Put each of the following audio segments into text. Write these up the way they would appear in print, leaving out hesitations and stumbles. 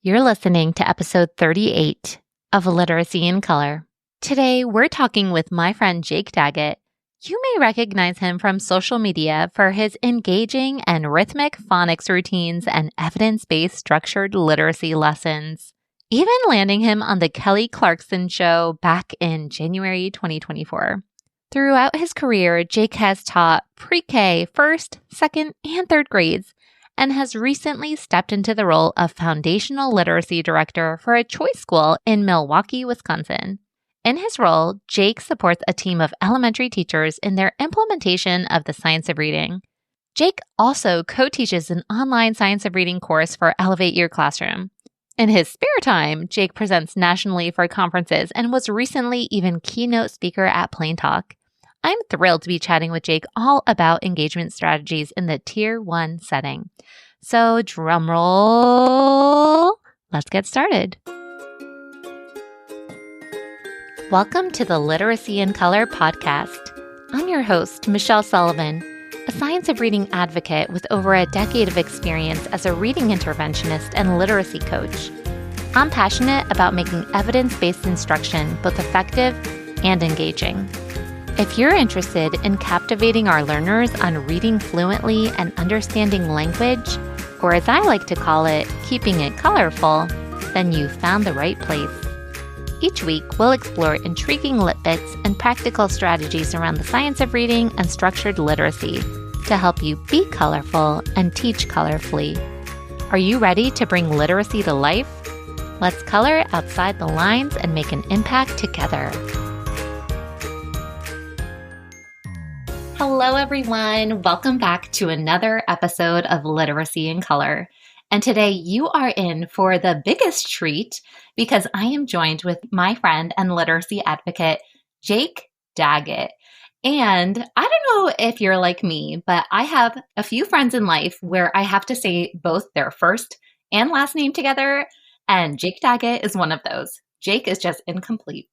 You're listening to episode 38 of Literacy in Color. Today, we're talking with my friend Jake Daggett. You may recognize him from social media for his engaging and rhythmic phonics routines and evidence-based structured literacy lessons, even landing him on the Kelly Clarkson show back in January 2024. Throughout his career, Jake has taught pre-K, first, second, and third grades, and has recently stepped into the role of Foundational Literacy Director for a choice school in Milwaukee, Wisconsin. In his role, Jake supports a team of elementary teachers in their implementation of the science of reading. Jake also co-teaches an online science of reading course for Elevate Your Classroom. In his spare time, Jake presents nationally for conferences and was recently even keynote speaker at Plain Talk. I'm thrilled to be chatting with Jake all about engagement strategies in the Tier 1 setting. So drum roll, let's get started. Welcome to the Literacy in Color podcast. I'm your host, Michelle Sullivan, a science of reading advocate with over a decade of experience as a reading interventionist and literacy coach. I'm passionate about making evidence-based instruction both effective and engaging. If you're interested in captivating our learners on reading fluently and understanding language, or as I like to call it, keeping it colorful, then you've found the right place. Each week, we'll explore intriguing lit bits and practical strategies around the science of reading and structured literacy to help you be colorful and teach colorfully. Are you ready to bring literacy to life? Let's color outside the lines and make an impact together. Hello, everyone. Welcome back to another episode of Literacy in Color. And today you are in for the biggest treat because I am joined with my friend and literacy advocate, Jake Daggett. And I don't know if you're like me, but I have a few friends in life where I have to say both their first and last name together, and Jake Daggett is one of those. Jake is just incomplete.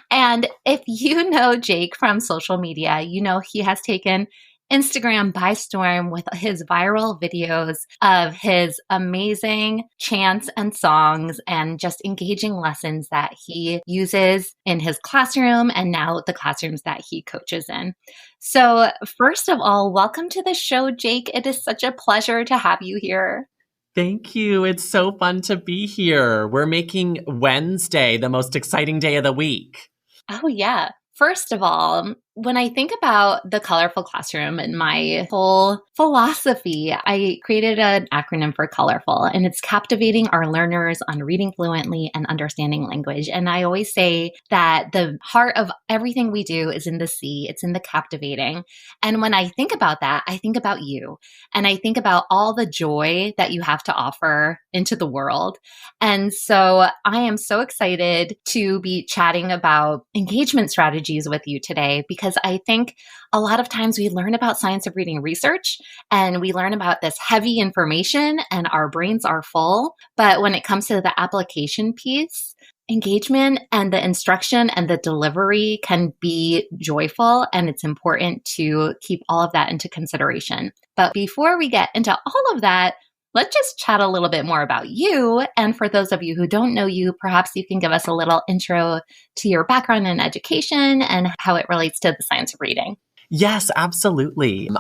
And if you know Jake from social media, you know he has taken Instagram by storm with his viral videos of his amazing chants and songs and just engaging lessons that he uses in his classroom and now the classrooms that he coaches in. So first of all, welcome to the show, Jake. It is such a pleasure to have you here. Thank you. It's so fun to be here. We're making Wednesday the most exciting day of the week. Oh, yeah. First of all, when I think about the colorful classroom and my whole philosophy, I created an acronym for colorful, and it's captivating our learners on reading fluently and understanding language. And I always say that the heart of everything we do is in the C, it's in the captivating. And when I think about that, I think about you, and I think about all the joy that you have to offer into the world. And so I am so excited to be chatting about engagement strategies with you today, because I think a lot of times we learn about science of reading research and we learn about this heavy information and our brains are full. But when it comes to the application piece, engagement and the instruction and the delivery can be joyful, and it's important to keep all of that into consideration. But before we get into all of that, let's just chat a little bit more about you. And for those of you who don't know you, perhaps you can give us a little intro to your background in education and how it relates to the science of reading. Yes, absolutely.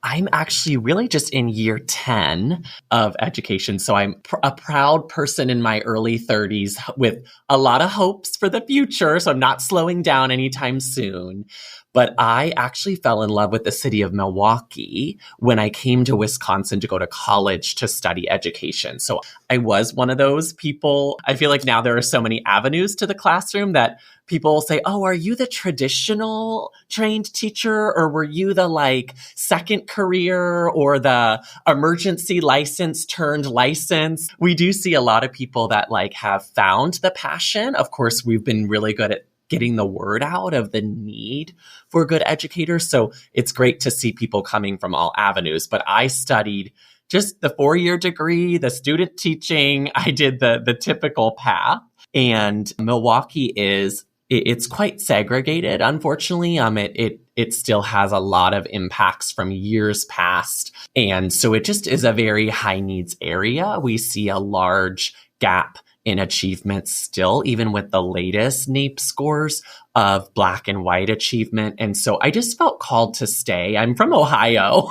I'm actually really just in year 10 of education. So I'm a proud person in my early 30s with a lot of hopes for the future. So I'm not slowing down anytime soon. But I actually fell in love with the city of Milwaukee when I came to Wisconsin to go to college to study education. So I was one of those people. I feel like now there are so many avenues to the classroom that people say, oh, are you the traditional trained teacher, or were you the second career or the emergency license turned license? We do see a lot of people that have found the passion. Of course, we've been really good at getting the word out of the need for good educators. So it's great to see people coming from all avenues. But I studied just the 4-year degree, the student teaching. I did the typical path. And Milwaukee is it's quite segregated, unfortunately. It still has a lot of impacts from years past. And so it just is a very high needs area. We see a large gap in achievement still, even with the latest NAEP scores of Black and white achievement. And so I just felt called to stay. I'm from Ohio,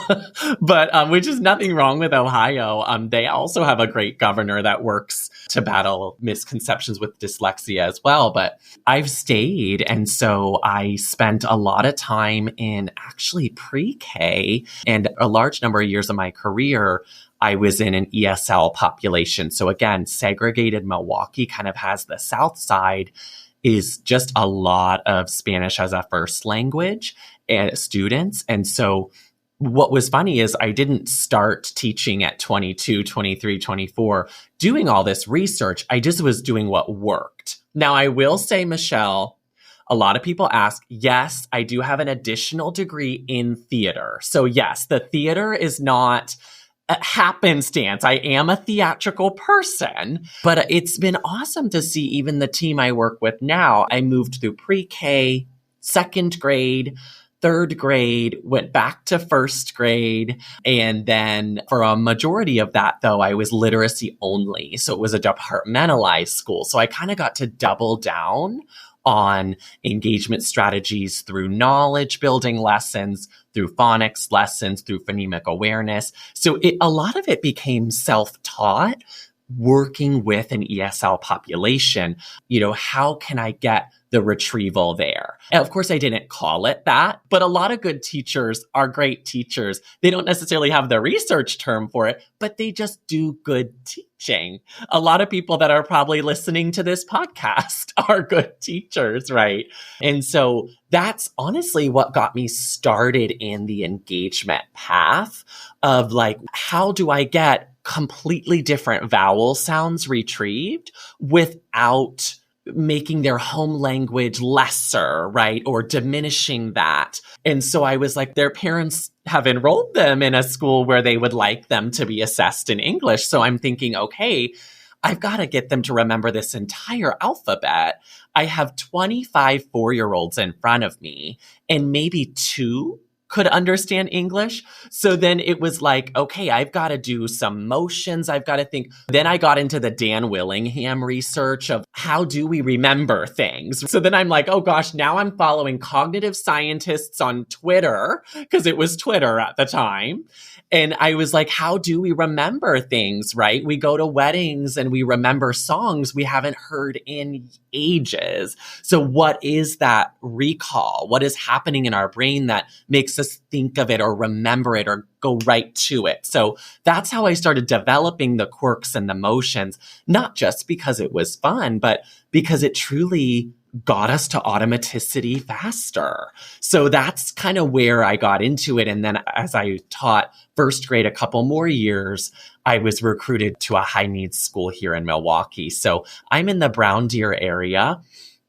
but which is nothing wrong with Ohio. They also have a great governor that works to battle misconceptions with dyslexia as well. But I've stayed. And so I spent a lot of time in actually pre-K and a large number of years of my career I was in an ESL population. So again, segregated Milwaukee kind of has the South Side is just a lot of Spanish as a first language students. And so what was funny is I didn't start teaching at 22, 23, 24, doing all this research. I just was doing what worked. Now, I will say, Michelle, a lot of people ask, yes, I do have an additional degree in theater. So yes, the theater is not happenstance. I am a theatrical person, but it's been awesome to see even the team I work with now. I moved through pre-K, second grade, third grade, went back to first grade. And then for a majority of that, though, I was literacy only. So it was a departmentalized school. So I kind of got to double down on engagement strategies through knowledge building lessons, through phonics lessons, through phonemic awareness. So a lot of it became self-taught, working with an ESL population. How can I get the retrieval there? And of course, I didn't call it that, but a lot of good teachers are great teachers. They don't necessarily have the research term for it, but they just do good teaching. A lot of people that are probably listening to this podcast are good teachers, right? And so that's honestly what got me started in the engagement path of how do I get completely different vowel sounds retrieved without making their home language lesser, right? Or diminishing that. And so I was like, their parents have enrolled them in a school where they would like them to be assessed in English. So I'm thinking, okay, I've got to get them to remember this entire alphabet. I have 25 4-year-olds in front of me, and maybe 2 could understand English. So then it was like, okay, I've got to do some motions. I've got to think. Then I got into the Dan Willingham research of how do we remember things? So then I'm like, oh gosh, now I'm following cognitive scientists on Twitter, because it was Twitter at the time. And I was like, how do we remember things, right? We go to weddings and we remember songs we haven't heard in ages. So what is that recall? What is happening in our brain that makes us think of it or remember it or go right to it? So that's how I started developing the quirks and the motions, not just because it was fun, but because it truly got us to automaticity faster. So that's kind of where I got into it. And then as I taught first grade a couple more years, I was recruited to a high needs school here in Milwaukee. So I'm in the Brown Deer area,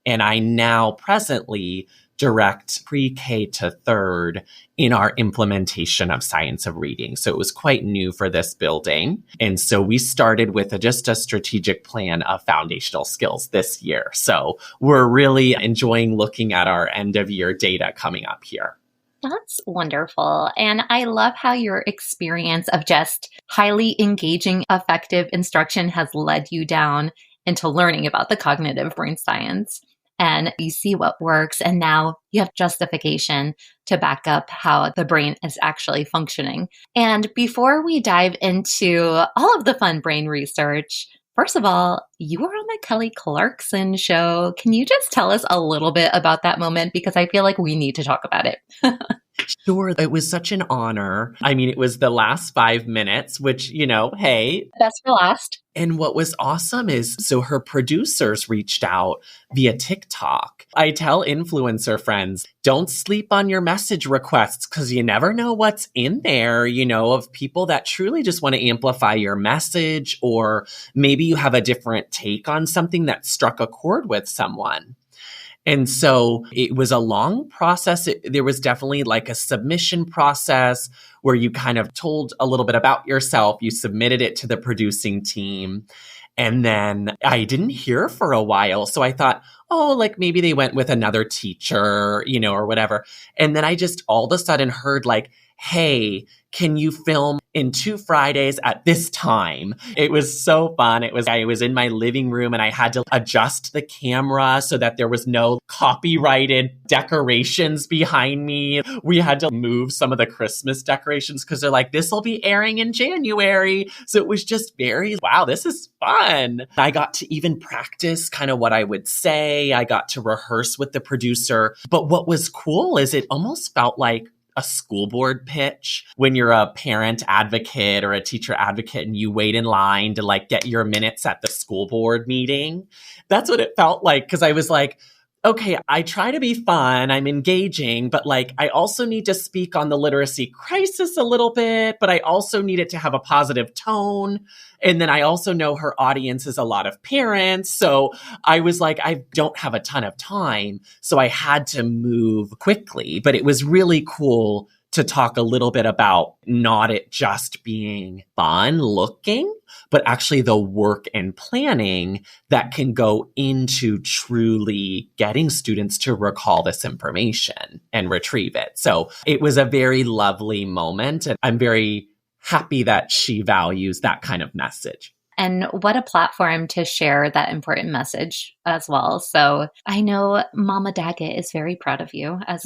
and I now presently direct pre-K to third in our implementation of science of reading. So it was quite new for this building. And so we started with just a strategic plan of foundational skills this year. So we're really enjoying looking at our end of year data coming up here. That's wonderful. And I love how your experience of just highly engaging, effective instruction has led you down into learning about the cognitive brain science. And you see what works, and now you have justification to back up how the brain is actually functioning. And before we dive into all of the fun brain research, first of all, you were on the Kelly Clarkson show. Can you just tell us a little bit about that moment? Because I feel like we need to talk about it. Sure. It was such an honor. I mean, it was the last 5 minutes, which, hey. Best for last. And what was awesome is, so her producers reached out via TikTok. I tell influencer friends, don't sleep on your message requests, because you never know what's in there, of people that truly just want to amplify your message, or maybe you have a different take on something that struck a chord with someone. And so it was a long process. There was definitely like a submission process where you kind of told a little bit about yourself. You submitted it to the producing team. And then I didn't hear for a while. So I thought, oh, like maybe they went with another teacher, or whatever. And then I just all of a sudden heard like, hey, can you film in 2 Fridays at this time? It was so fun. I was in my living room and I had to adjust the camera so that there was no copyrighted decorations behind me. We had to move some of the Christmas decorations because they're like, this will be airing in January. So it was just wow, this is fun. I got to even practice kind of what I would say. I got to rehearse with the producer. But what was cool is it almost felt like a school board pitch when you're a parent advocate or a teacher advocate and you wait in line to like get your minutes at the school board meeting. That's what it felt like. Cause I was like, okay, I try to be fun, I'm engaging, but like I also need to speak on the literacy crisis a little bit, but I also need it to have a positive tone. And then I also know her audience is a lot of parents. So I was like, I don't have a ton of time. So I had to move quickly, but it was really cool to talk a little bit about not it just being fun looking, but actually the work and planning that can go into truly getting students to recall this information and retrieve it. So it was a very lovely moment. And I'm very happy that she values that kind of message. And what a platform to share that important message as well. So I know Mama Daggett is very proud of you, as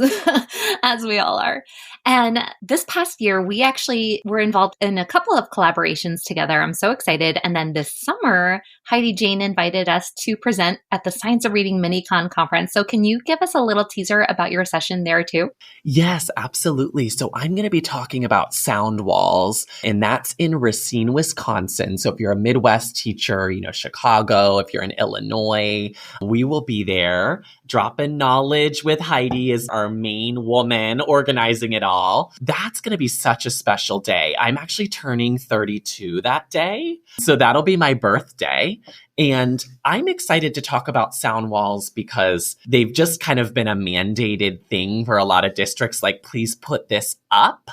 as we all are. And this past year, we actually were involved in a couple of collaborations together. I'm so excited. And then this summer, Heidi Jane invited us to present at the Science of Reading MiniCon conference. So can you give us a little teaser about your session there too? Yes, absolutely. So I'm going to be talking about sound walls, and that's in Racine, Wisconsin. So if you're a Midwest teacher, Chicago, if you're in Illinois, we will be there. Dropping Knowledge with Heidi is our main woman organizing it all. That's going to be such a special day. I'm actually turning 32 that day. So that'll be my birthday. And I'm excited to talk about sound walls because they've just kind of been a mandated thing for a lot of districts, like, please put this up.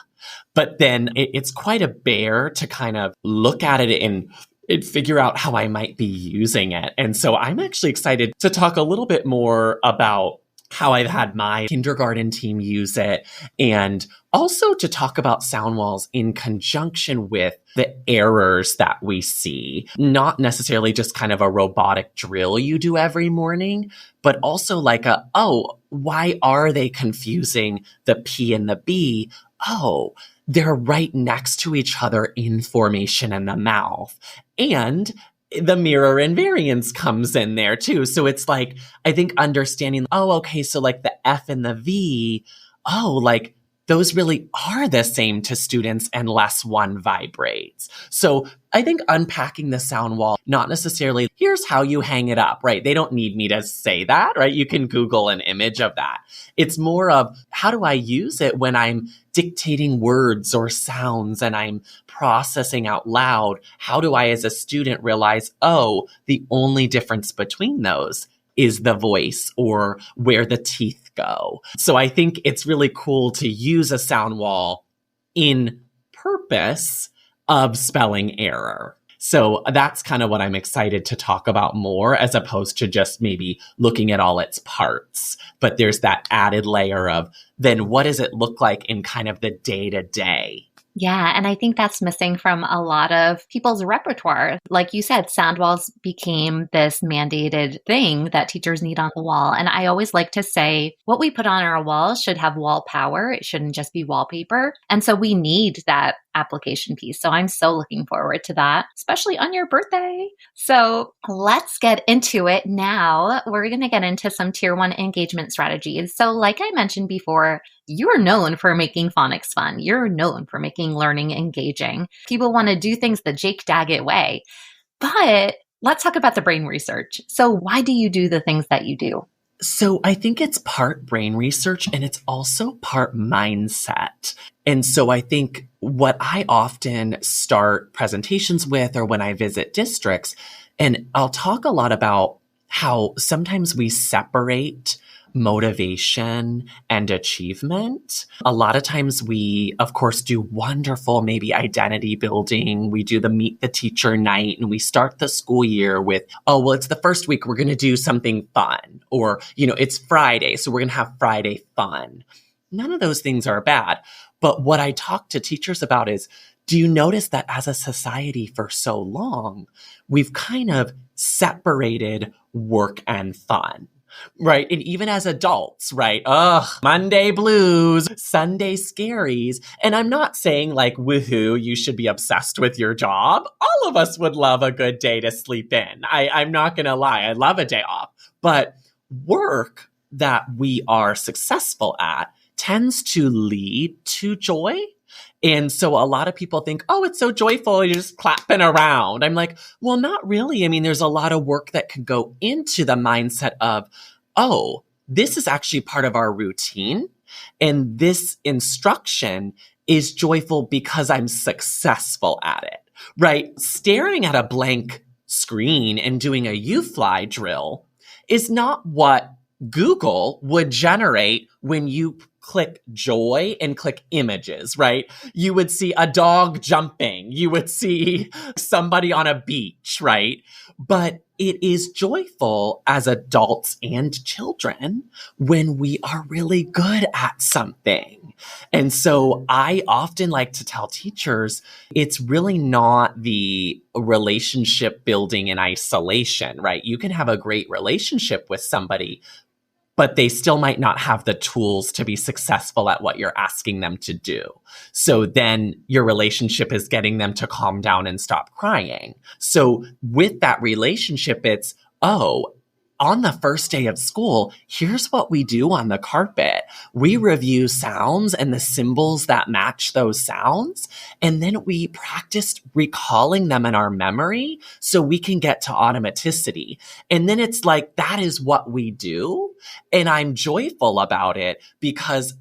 But then it's quite a bear to kind of look at it and figure out how I might be using it. And so I'm actually excited to talk a little bit more about how I've had my kindergarten team use it, and also to talk about sound walls in conjunction with the errors that we see, not necessarily just kind of a robotic drill you do every morning, but also like why are they confusing the P and the B? Oh, they're right next to each other in formation in the mouth. And the mirror invariance comes in there too. So it's like, I think understanding, okay, so like the F and the V, like those really are the same to students unless one vibrates. So I think unpacking the sound wall, not necessarily, here's how you hang it up, right? They don't need me to say that, right? You can Google an image of that. It's more of, how do I use it when I'm dictating words or sounds and I'm processing out loud? How do I, as a student, realize, the only difference between those is the voice or where the teeth go? So I think it's really cool to use a sound wall in purpose of spelling error. So that's kind of what I'm excited to talk about more, as opposed to just maybe looking at all its parts. But there's that added layer of, then what does it look like in kind of the day-to-day? Yeah, and I think that's missing from a lot of people's repertoire. Like you said, sound walls became this mandated thing that teachers need on the wall. And I always like to say, what we put on our walls should have wall power. It shouldn't just be wallpaper. And so we need that application piece. So I'm so looking forward to that, especially on your birthday. So let's get into it now. We're going to get into some tier 1 engagement strategies. So like I mentioned before, you're known for making phonics fun. You're known for making learning engaging. People want to do things the Jake Daggett way. But let's talk about the brain research. So why do you do the things that you do? So I think it's part brain research and it's also part mindset. And so I think what I often start presentations with, or when I visit districts, and I'll talk a lot about how sometimes we separate motivation and achievement. A lot of times we, of course, do wonderful, maybe identity building. We do the meet the teacher night and we start the school year with, oh, well, it's the first week. We're going to do something fun. Or, it's Friday. So we're going to have Friday fun. None of those things are bad. But what I talk to teachers about is, do you notice that as a society for so long, we've kind of separated work and fun? Right. And even as adults, right? Ugh, Monday blues, Sunday scaries. And I'm not saying like, woohoo, you should be obsessed with your job. All of us would love a good day to sleep in. I'm not going to lie. I love a day off. But work that we are successful at tends to lead to joy. And so a lot of people think, oh, it's so joyful, you're just clapping around. I'm like, well, not really. I mean, there's a lot of work that can go into the mindset of, oh, this is actually part of our routine. And this instruction is joyful because I'm successful at it, right? Staring at a blank screen and doing a U-fly drill is not what Google would generate when you click joy and click images, right? You would see a dog jumping. You would see somebody on a beach, right? But it is joyful as adults and children when we are really good at something. And so I often like to tell teachers, it's really not the relationship building in isolation, right? You can have a great relationship with somebody, but they still might not have the tools to be successful at what you're asking them to do. So then your relationship is getting them to calm down and stop crying. So with that relationship, it's, oh, on the first day of school, here's what we do on the carpet. We review sounds and the symbols that match those sounds. And then we practiced recalling them in our memory so we can get to automaticity. And then it's like, that is what we do. And I'm joyful about it because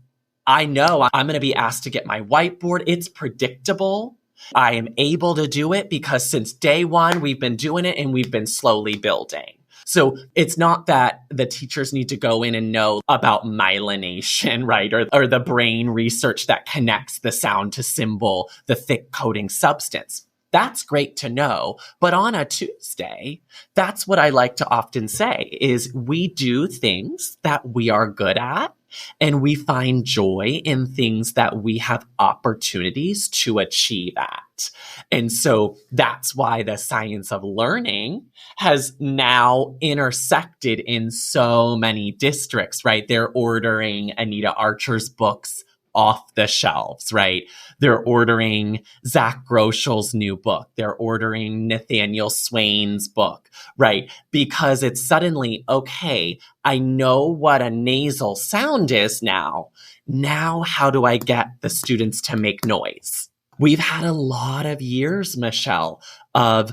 I know I'm going to be asked to get my whiteboard. It's predictable. I am able to do it because since day one, we've been doing it and we've been slowly building. So it's not that the teachers need to go in and know about myelination, right? Or the brain research that connects the sound to symbol, the thick coding substance. That's great to know. But on a Tuesday, that's what I like to often say is we do things that we are good at and we find joy in things that we have opportunities to achieve at. And so that's why the science of learning has now intersected in so many districts, right? They're ordering Anita Archer's books off the shelves, right? They're ordering Zach Groschel's new book. They're ordering Nathaniel Swain's book, right? Because it's suddenly, okay, I know what a nasal sound is now. Now, how do I get the students to make noise? We've had a lot of years, Michelle, of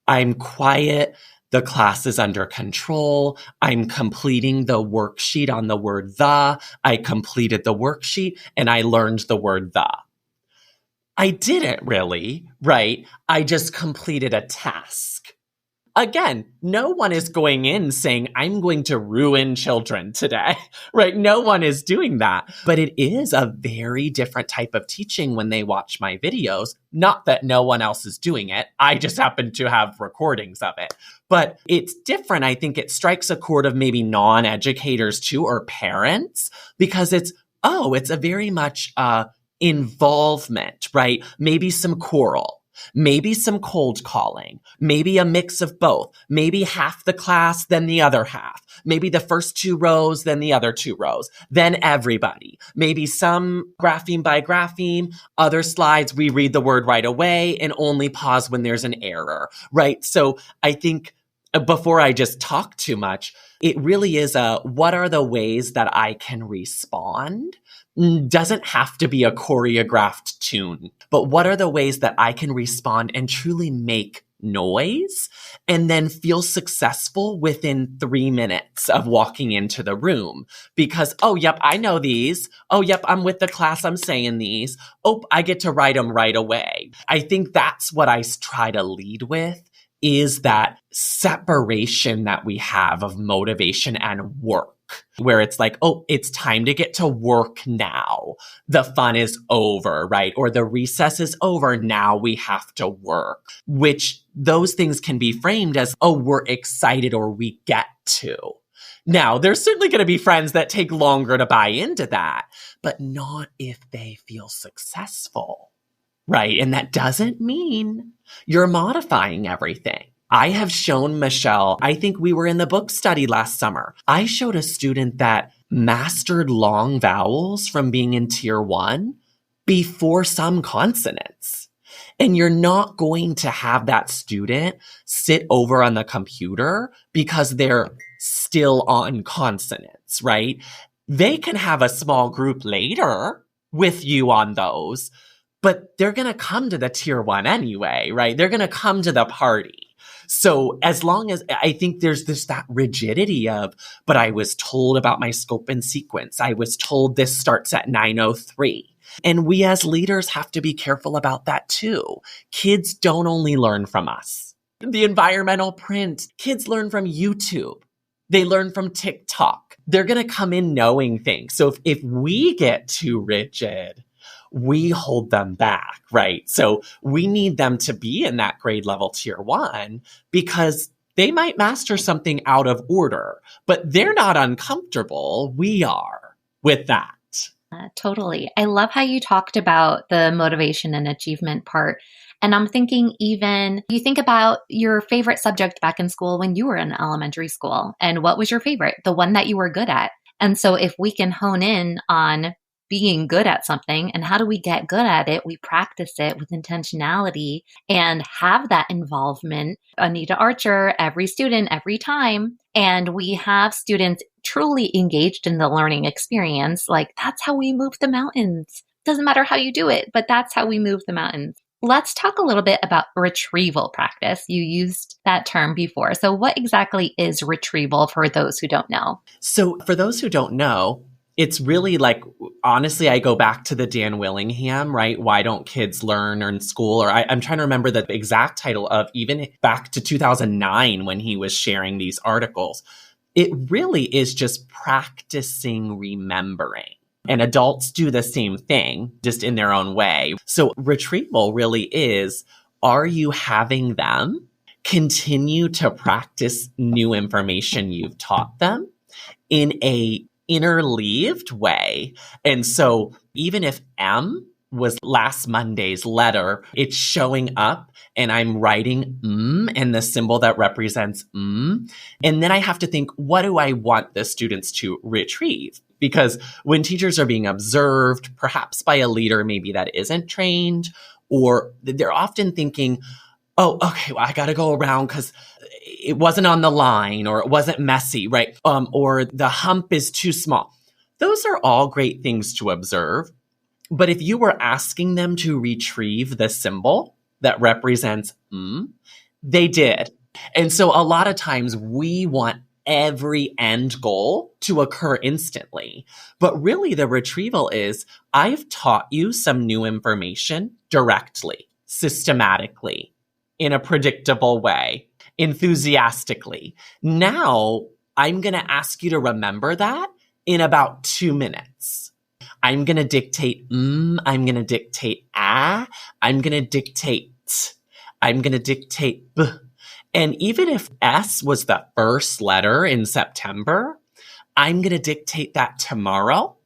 I'm quiet, the class is under control. I'm completing the worksheet on the word the. I completed the worksheet and I learned the word the. I didn't really, right? I just completed a task. Again, no one is going in saying, I'm going to ruin children today, right? No one is doing that. But it is a very different type of teaching when they watch my videos. Not that no one else is doing it. I just happen to have recordings of it. But it's different. I think it strikes a chord of maybe non-educators too, or parents, because it's a very much involvement, right? Maybe some choral. Maybe some cold calling, maybe a mix of both, maybe half the class, then the other half, maybe the first 2 rows, then the other 2 rows, then everybody, maybe some grapheme by grapheme, other slides, we read the word right away and only pause when there's an error, right? So I think before I just talk too much, it really is what are the ways that I can respond? Doesn't have to be a choreographed tune, but what are the ways that I can respond and truly make noise and then feel successful within 3 minutes of walking into the room? Because, oh, yep, I know these. Oh, yep, I'm with the class. I'm saying these. Oh, I get to write them right away. I think that's what I try to lead with is that separation that we have of motivation and work, where it's like, oh, it's time to get to work now. The fun is over, right? Or the recess is over. Now we have to work, which those things can be framed as, oh, we're excited or we get to. Now, there's certainly going to be friends that take longer to buy into that, but not if they feel successful, right? And that doesn't mean you're modifying everything. I have shown Michelle, I think we were in the book study last summer. I showed a student that mastered long vowels from being in tier 1 before some consonants. And you're not going to have that student sit over on the computer because they're still on consonants, right? They can have a small group later with you on those, but they're going to come to the tier 1 anyway, right? They're going to come to the party. So as long as I think there's that rigidity of, but I was told about my scope and sequence. I was told this starts at 9:03. And we as leaders have to be careful about that too. Kids don't only learn from us. The environmental print, kids learn from YouTube. They learn from TikTok. They're going to come in knowing things. So if we get too rigid, we hold them back, right? So we need them to be in that grade level tier 1 because they might master something out of order, but they're not uncomfortable. We are with that. Totally. I love how you talked about the motivation and achievement part. And I'm thinking even you think about your favorite subject back in school when you were in elementary school. And what was your favorite? The one that you were good at. And so if we can hone in on being good at something and how do we get good at it, we practice it with intentionality and have that involvement. Anita Archer, every student, every time. And we have students truly engaged in the learning experience. Like that's how we move the mountains. Doesn't matter how you do it, but that's how we move the mountains. Let's talk a little bit about retrieval practice. You used that term before. So what exactly is retrieval for those who don't know? So for those who don't know, it's really like, honestly, I go back to the Dan Willingham, right? Why don't kids learn in school? Or I'm trying to remember the exact title of even back to 2009 when he was sharing these articles. It really is just practicing remembering. And adults do the same thing, just in their own way. So retrieval really is, are you having them continue to practice new information you've taught them in a interleaved way? And so even if M was last Monday's letter, it's showing up and I'm writing and the symbol that represents and then I have to think, what do I want the students to retrieve? Because when teachers are being observed, perhaps by a leader maybe that isn't trained, or they're often thinking, oh, okay, well, I got to go around because it wasn't on the line or it wasn't messy, right? Or the hump is too small. Those are all great things to observe. But if you were asking them to retrieve the symbol that represents they did. And so a lot of times we want every end goal to occur instantly. But really the retrieval is, I've taught you some new information directly, systematically, in a predictable way, enthusiastically. Now I'm going to ask you to remember that in about 2 minutes. I'm going to dictate I'm going to dictate I'm going to dictate I'm going to dictate b. And even if S was the first letter in September, I'm going to dictate that tomorrow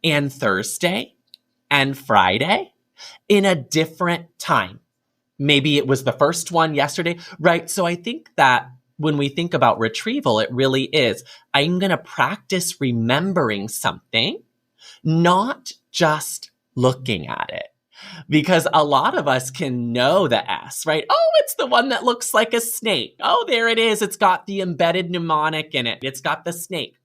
and Thursday and Friday in a different time. Maybe it was the first one yesterday, right? So I think that when we think about retrieval, it really is, I'm going to practice remembering something, not just looking at it. Because a lot of us can know the S, right? Oh, it's the one that looks like a snake. Oh, there it is. It's got the embedded mnemonic in it. It's got the snake.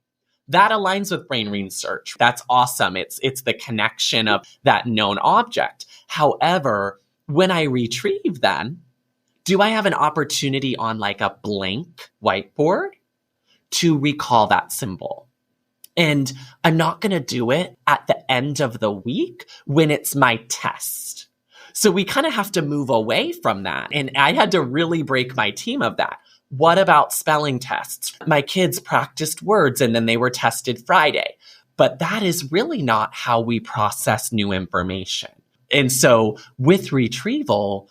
That aligns with brain research. That's awesome. It's the connection of that known object. However, when I retrieve then, do I have an opportunity on like a blank whiteboard to recall that symbol? And I'm not going to do it at the end of the week when it's my test. So we kind of have to move away from that. And I had to really break my team of that. What about spelling tests? My kids practiced words and then they were tested Friday. But that is really not how we process new information. And so with retrieval,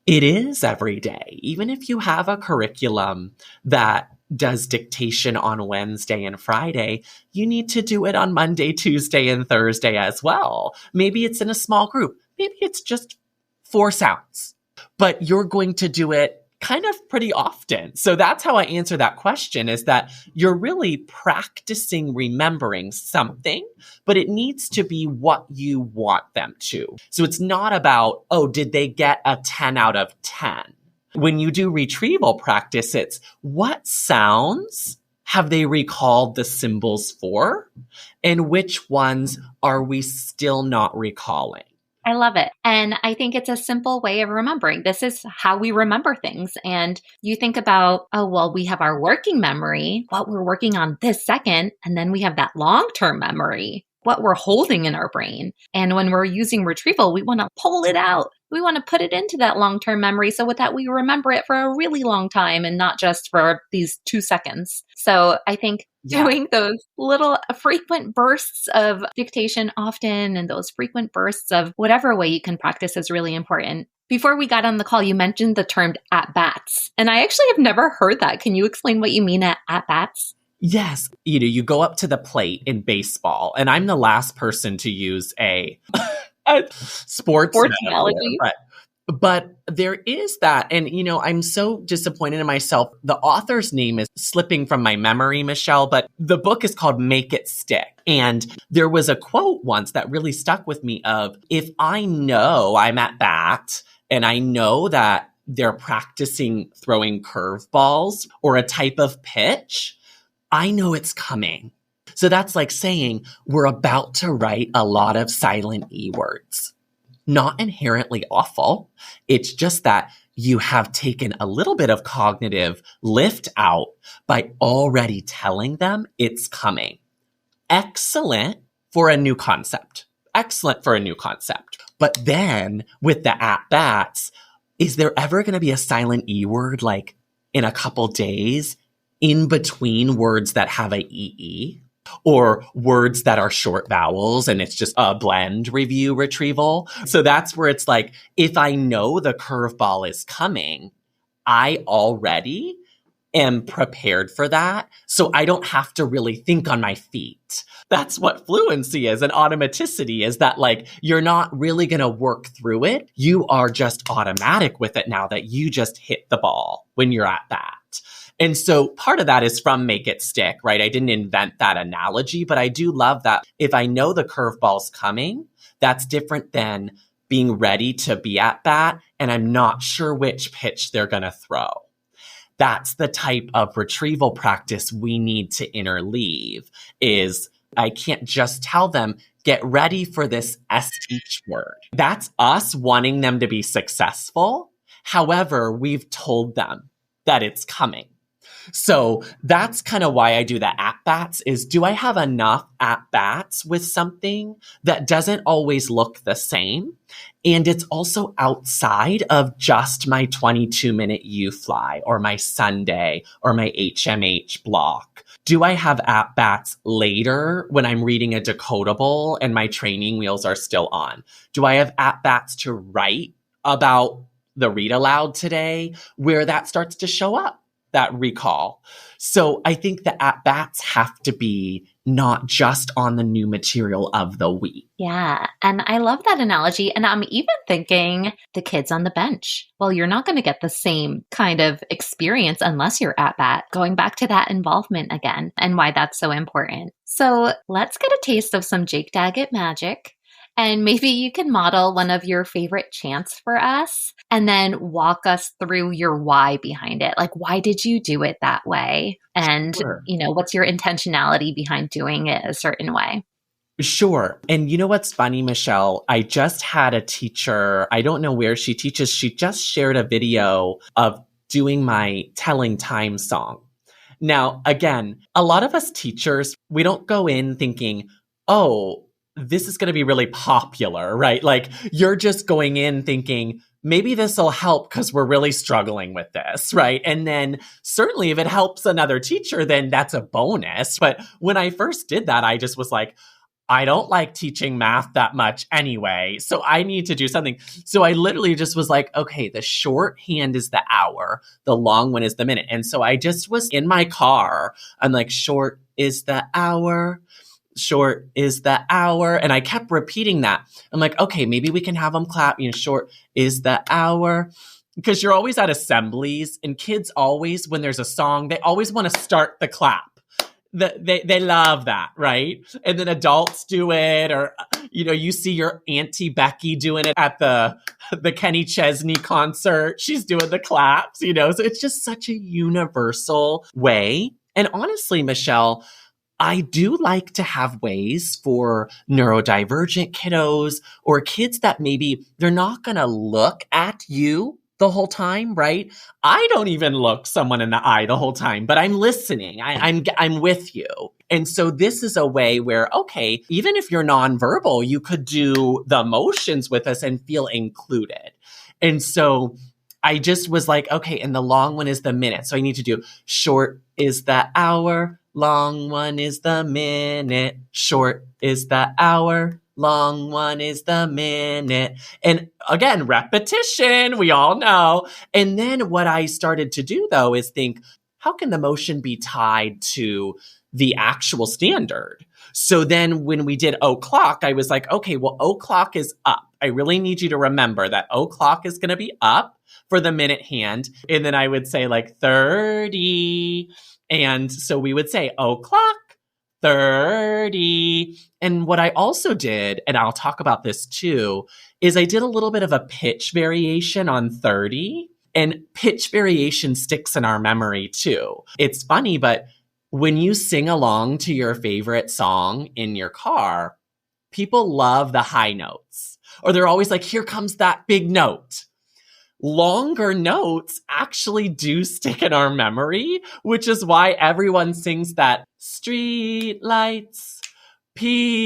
it is every day. Even if you have a curriculum that does dictation on Wednesday and Friday, you need to do it on Monday, Tuesday, and Thursday as well. Maybe it's in a small group. Maybe it's just 4 sounds, but you're going to do it kind of pretty often. So that's how I answer that question, is that you're really practicing remembering something, but it needs to be what you want them to. So it's not about, oh, did they get a 10 out of 10? When you do retrieval practice, it's what sounds have they recalled the symbols for? And which ones are we still not recalling? I love it. And I think it's a simple way of remembering. This is how we remember things. And you think about, oh, well, we have our working memory, what we're working on this second, and then we have that long-term memory, what we're holding in our brain. And when we're using retrieval, we want to pull it out. We want to put it into that long-term memory so with that we remember it for a really long time and not just for these 2 seconds. So I think doing those little frequent bursts of dictation often and those frequent bursts of whatever way you can practice is really important. Before we got on the call, you mentioned the term at-bats. And I actually have never heard that. Can you explain what you mean at-bats? Yes. You go up to the plate in baseball, and I'm the last person to use a sports analogy. But there is that. And, I'm so disappointed in myself. The author's name is slipping from my memory, Michelle, but the book is called Make It Stick. And there was a quote once that really stuck with me of, if I know I'm at bat and I know that they're practicing throwing curveballs or a type of pitch, I know it's coming. So that's like saying we're about to write a lot of silent E words. Not inherently awful. It's just that you have taken a little bit of cognitive lift out by already telling them it's coming. Excellent for a new concept. Excellent for a new concept. But then with the at-bats, is there ever going to be a silent E word like in a couple days in between words that have a EE? Or words that are short vowels and it's just a blend review retrieval. So that's where it's like, if I know the curveball is coming, I already am prepared for that. So I don't have to really think on my feet. That's what fluency is, and automaticity is that like, you're not really going to work through it. You are just automatic with it now that you just hit the ball when you're at bat. And so part of that is from Make It Stick, right? I didn't invent that analogy, but I do love that if I know the curveball's coming, that's different than being ready to be at bat and I'm not sure which pitch they're going to throw. That's the type of retrieval practice we need to interleave. Is I can't just tell them, get ready for this SH word. That's us wanting them to be successful. However, we've told them that it's coming. So that's kind of why I do the at-bats is, do I have enough at-bats with something that doesn't always look the same? And it's also outside of just my 22-minute U-Fly or my Sunday or my HMH block. Do I have at-bats later when I'm reading a decodable and my training wheels are still on? Do I have at-bats to write about the read aloud today where that starts to show up? That recall. So I think the at-bats have to be not just on the new material of the week. Yeah. And I love that analogy. And I'm even thinking the kids on the bench. Well, you're not going to get the same kind of experience unless you're at bat, going back to that involvement again and why that's so important. So let's get a taste of some Jake Daggett magic. And maybe you can model one of your favorite chants for us and then walk us through your why behind it. Like, why did you do it that way? And, Sure. What's your intentionality behind doing it a certain way? Sure. And you know what's funny, Michelle? I just had a teacher, I don't know where she teaches, she just shared a video of doing my telling time song. Now, again, a lot of us teachers, we don't go in thinking, oh, this is going to be really popular, right? Like you're just going in thinking, maybe this will help because we're really struggling with this, right? And then certainly if it helps another teacher, then that's a bonus. But when I first did that, I just was like, I don't like teaching math that much anyway, so I need to do something. So I literally just was like, okay, the shorthand is the hour, the long one is the minute. And so I just was in my car. I'm like, short is the hour. Short is the hour. And I kept repeating that. I'm like, okay, maybe we can have them clap, short is the hour. Because you're always at assemblies and kids always, when there's a song, they always want to start the clap. They love that, right? And then adults do it, or, you see your Auntie Becky doing it at the Kenny Chesney concert. She's doing the claps, so it's just such a universal way. And honestly, Michelle, I do like to have ways for neurodivergent kiddos or kids that maybe they're not going to look at you the whole time, right? I don't even look someone in the eye the whole time, but I'm listening. I'm with you. And so this is a way where, okay, even if you're nonverbal, you could do the motions with us and feel included. And so I just was like, okay, and the long one is the minute. So I need to do short is the hour, long one is the minute, short is the hour, long one is the minute. And again, repetition, we all know. And then what I started to do though is think, how can the motion be tied to the actual standard? So then when we did o'clock, I was like, okay, well, o'clock is up. I really need you to remember that o'clock is going to be up for the minute hand. And then I would say like 30. And so we would say o'clock, 30. And what I also did, and I'll talk about this too, is I did a little bit of a pitch variation on 30. And pitch variation sticks in our memory too. It's funny, but when you sing along to your favorite song in your car, people love the high notes. Or they're always like, here comes that big note. Longer notes actually do stick in our memory, which is why everyone sings that street lights, people,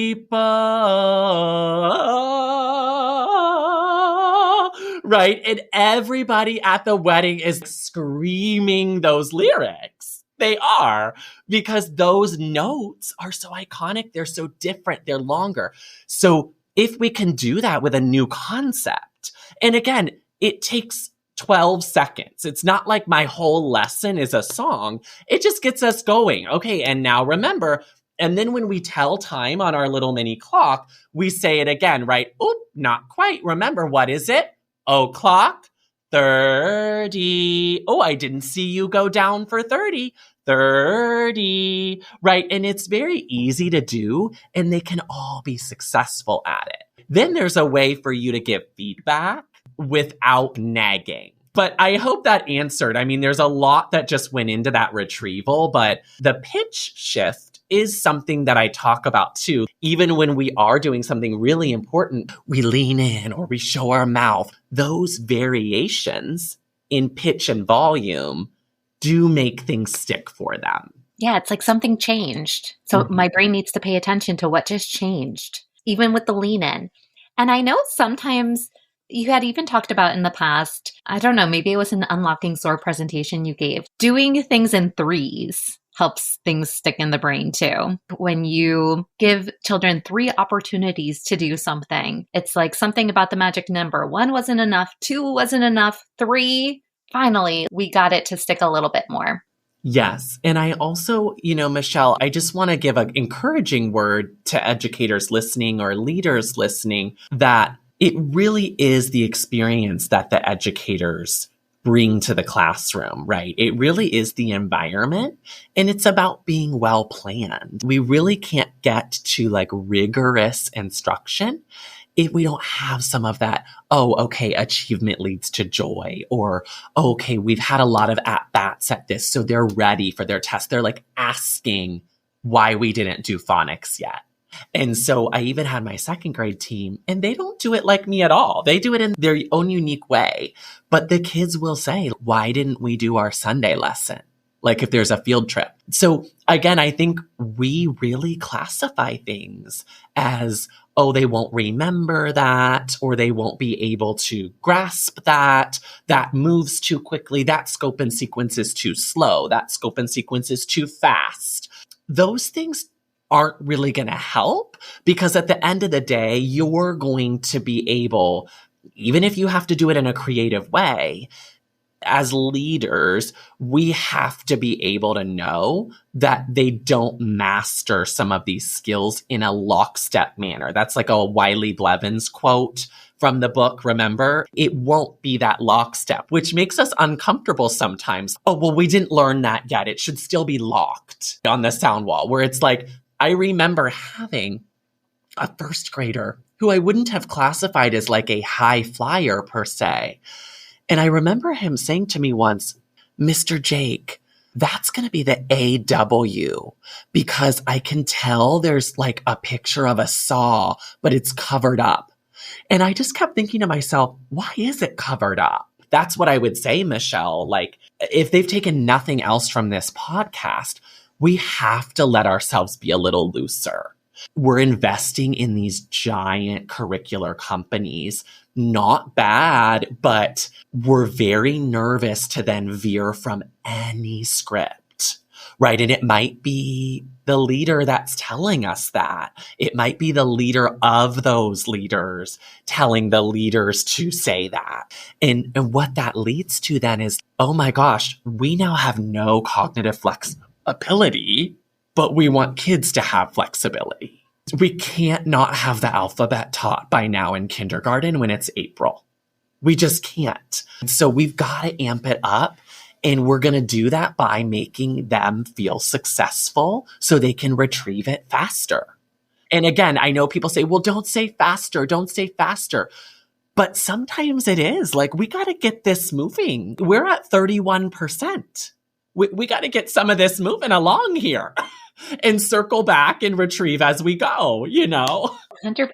right? And everybody at the wedding is screaming those lyrics. They are, because those notes are so iconic. They're so different. They're longer. So if we can do that with a new concept, and again, it takes 12 seconds. It's not like my whole lesson is a song. It just gets us going. Okay, and now remember, and then when we tell time on our little mini clock, we say it again, right? Oop, not quite. Remember, what is it? O'clock, 30. Oh, I didn't see you go down for 30. 30, right? And it's very easy to do, and they can all be successful at it. Then there's a way for you to give feedback without nagging. But I hope that answered. I mean, there's a lot that just went into that retrieval, but the pitch shift is something that I talk about too. Even when we are doing something really important, we lean in or we show our mouth. Those variations in pitch and volume do make things stick for them. Yeah, it's like something changed. So my brain needs to pay attention to what just changed, even with the lean in. And I know sometimes you had even talked about in the past, I don't know, maybe it was an Unlocking SOAR presentation you gave, doing things in threes helps things stick in the brain too. When you give children 3 opportunities to do something, it's like something about the magic number. 1 wasn't enough, 2 wasn't enough, 3, finally, we got it to stick a little bit more. Yes. And I also, Michelle, I just want to give an encouraging word to educators listening or leaders listening that it really is the experience that the educators bring to the classroom, right? It really is the environment, and it's about being well planned. We really can't get to like rigorous instruction if we don't have some of that, achievement leads to joy, or, okay, we've had a lot of at-bats at this, so they're ready for their test. They're like asking why we didn't do phonics yet. And so I even had my 2nd grade team, and they don't do it like me at all. They do it in their own unique way. But the kids will say, why didn't we do our Sunday lesson? like if there's a field trip. So again, I think we really classify things as, oh, they won't remember that, or they won't be able to grasp that. That moves too quickly. That scope and sequence is too slow. That scope and sequence is too fast. Those things aren't really going to help, because at the end of the day, you're going to be able, even if you have to do it in a creative way, as leaders, we have to be able to know that they don't master some of these skills in a lockstep manner. That's like a Wiley Blevins quote from the book, remember? It won't be that lockstep, which makes us uncomfortable sometimes. Oh, well, we didn't learn that yet. It should still be locked on the sound wall, where it's like, I remember having a first grader who I wouldn't have classified as like a high flyer per se. And I remember him saying to me once, Mr. Jake, that's going to be the AW, because I can tell there's like a picture of a saw, but it's covered up. And I just kept thinking to myself, why is it covered up? That's what I would say, Michelle. Like, if they've taken nothing else from this podcast, we have to let ourselves be a little looser. We're investing in these giant curricular companies. Not bad, but we're very nervous to then veer from any script, right? And it might be the leader that's telling us that. It might be the leader of those leaders telling the leaders to say that. And what that leads to then is, oh my gosh, we now have no cognitive flexibility, but we want kids to have flexibility. We can't not have the alphabet taught by now in kindergarten when it's April. We just can't. So we've got to amp it up. And we're going to do that by making them feel successful so they can retrieve it faster. And again, I know people say, well, don't say faster. Don't say faster. But sometimes it is like, we got to get this moving. We're at 31%. We got to get some of this moving along here. And circle back and retrieve as we go, 100%.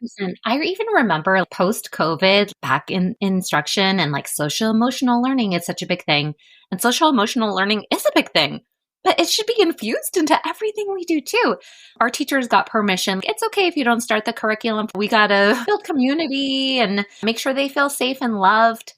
I even remember post-COVID back in instruction and like social emotional learning is such a big thing. And social emotional learning is a big thing, but it should be infused into everything we do too. Our teachers got permission. It's okay if you don't start the curriculum. We got to build community and make sure they feel safe and loved.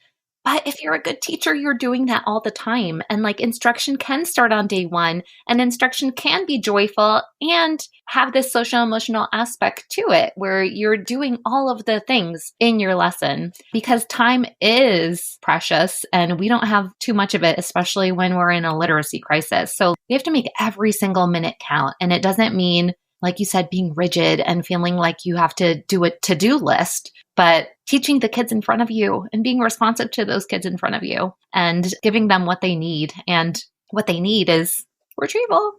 But if you're a good teacher, you're doing that all the time. And like instruction can start on day one, and instruction can be joyful and have this social emotional aspect to it where you're doing all of the things in your lesson, because time is precious and we don't have too much of it, especially when we're in a literacy crisis. So we have to make every single minute count. And it doesn't mean, like you said, being rigid and feeling like you have to do a to-do list, but teaching the kids in front of you and being responsive to those kids in front of you and giving them what they need. And what they need is retrieval.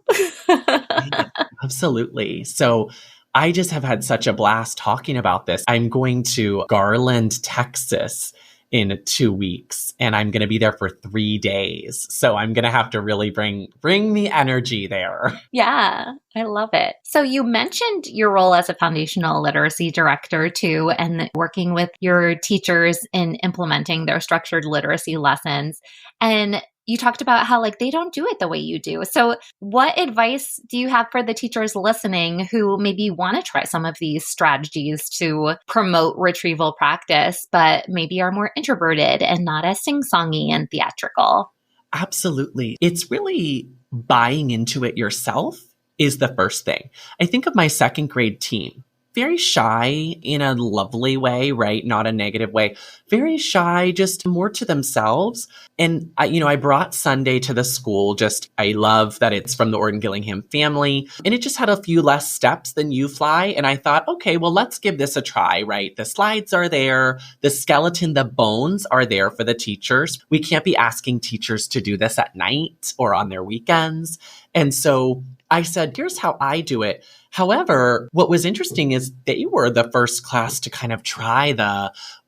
Yeah, absolutely. So I just have had such a blast talking about this. I'm going to Garland, Texas in 2 weeks, and I'm going to be there for 3 days. So I'm going to have to really bring the energy there. Yeah, I love it. So you mentioned your role as a foundational literacy director too, and working with your teachers in implementing their structured literacy lessons. And you talked about how like they don't do it the way you do. So what advice do you have for the teachers listening who maybe want to try some of these strategies to promote retrieval practice, but maybe are more introverted and not as sing-songy and theatrical? Absolutely. It's really buying into it yourself is the first thing. I think of my second grade team. Very shy in a lovely way, right? Not a negative way. Very shy, just more to themselves. And I brought Sunday to the school. I love that it's from the Orton Gillingham family. And it just had a few less steps than you fly. And I thought, okay, well, let's give this a try, right? The slides are there. The skeleton, the bones are there for the teachers. We can't be asking teachers to do this at night or on their weekends. And so I said, here's how I do it. However, what was interesting is they were the first class to kind of try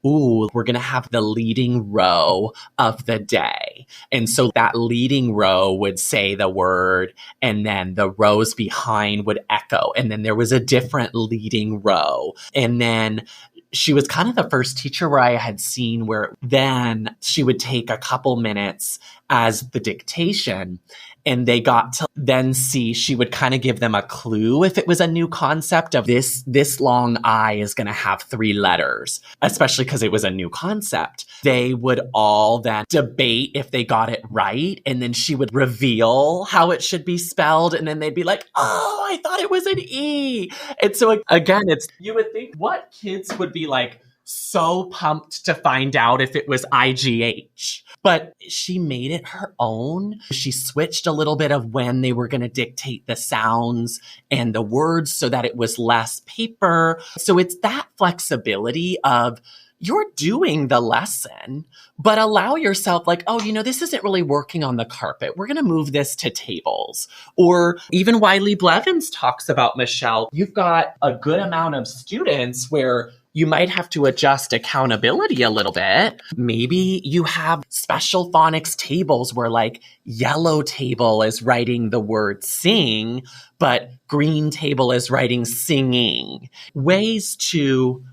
we're going to have the leading row of the day. And so that leading row would say the word, and then the rows behind would echo. And then there was a different leading row. And then she was kind of the first teacher where I had seen where then she would take a couple minutes as the dictation. and they got to then see, she would kind of give them a clue if it was a new concept of this long I is going to have 3 letters, especially because it was a new concept. They would all then debate if they got it right. And then she would reveal how it should be spelled. And then they'd be like, oh, I thought it was an E. And so again, you would think what kids would be like so pumped to find out if it was IGH. But she made it her own. She switched a little bit of when they were going to dictate the sounds and the words so that it was less paper. So it's that flexibility of you're doing the lesson, but allow yourself like, oh, this isn't really working on the carpet. We're going to move this to tables. Or even Wiley Blevins talks about, Michelle, you've got a good amount of students where you might have to adjust accountability a little bit. Maybe you have special phonics tables where like yellow table is writing the word sing, but green table is writing singing. Ways to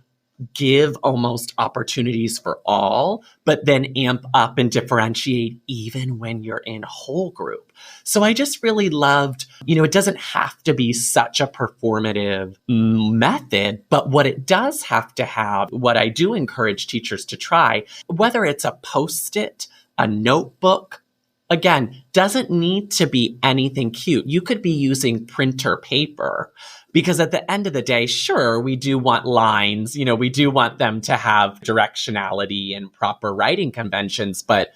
give almost opportunities for all, but then amp up and differentiate even when you're in whole group. So I just really loved, it doesn't have to be such a performative method, but what it does have to have, what I do encourage teachers to try, whether it's a Post-it, a notebook, again, doesn't need to be anything cute. You could be using printer paper. Because at the end of the day, sure, we do want lines, we do want them to have directionality and proper writing conventions. But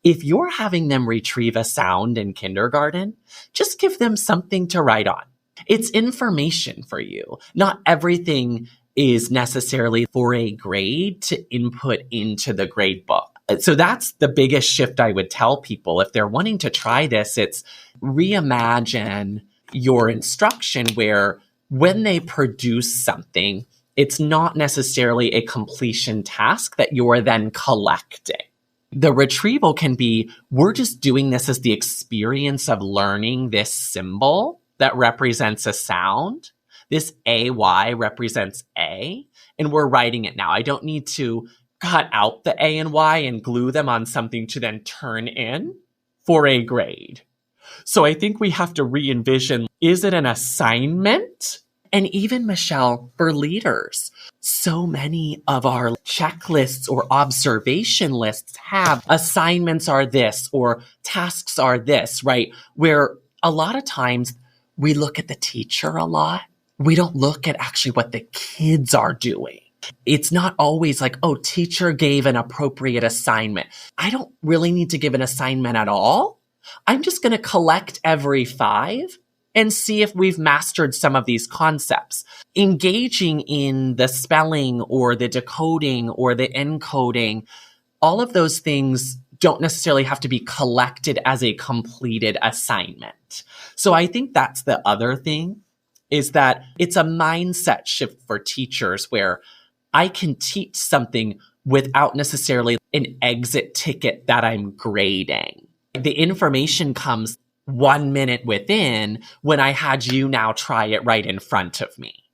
if you're having them retrieve a sound in kindergarten, just give them something to write on. It's information for you. Not everything is necessarily for a grade to input into the grade book. So that's the biggest shift I would tell people. If they're wanting to try this, it's reimagine your instruction where when they produce something, it's not necessarily a completion task that you're then collecting. The retrieval can be, we're just doing this as the experience of learning this symbol that represents a sound. This AY represents A, and we're writing it now. I don't need to cut out the A and Y and glue them on something to then turn in for a grade. So I think we have to re-envision, is it an assignment? And even, Michelle, for leaders, so many of our checklists or observation lists have assignments are this or tasks are this, right? Where a lot of times we look at the teacher a lot. We don't look at actually what the kids are doing. It's not always like, oh, teacher gave an appropriate assignment. I don't really need to give an assignment at all. I'm just going to collect every 5 and see if we've mastered some of these concepts. Engaging in the spelling or the decoding or the encoding, all of those things don't necessarily have to be collected as a completed assignment. So I think that's the other thing, is that it's a mindset shift for teachers where I can teach something without necessarily an exit ticket that I'm grading. The information comes 1 minute within when I had you now try it right in front of me.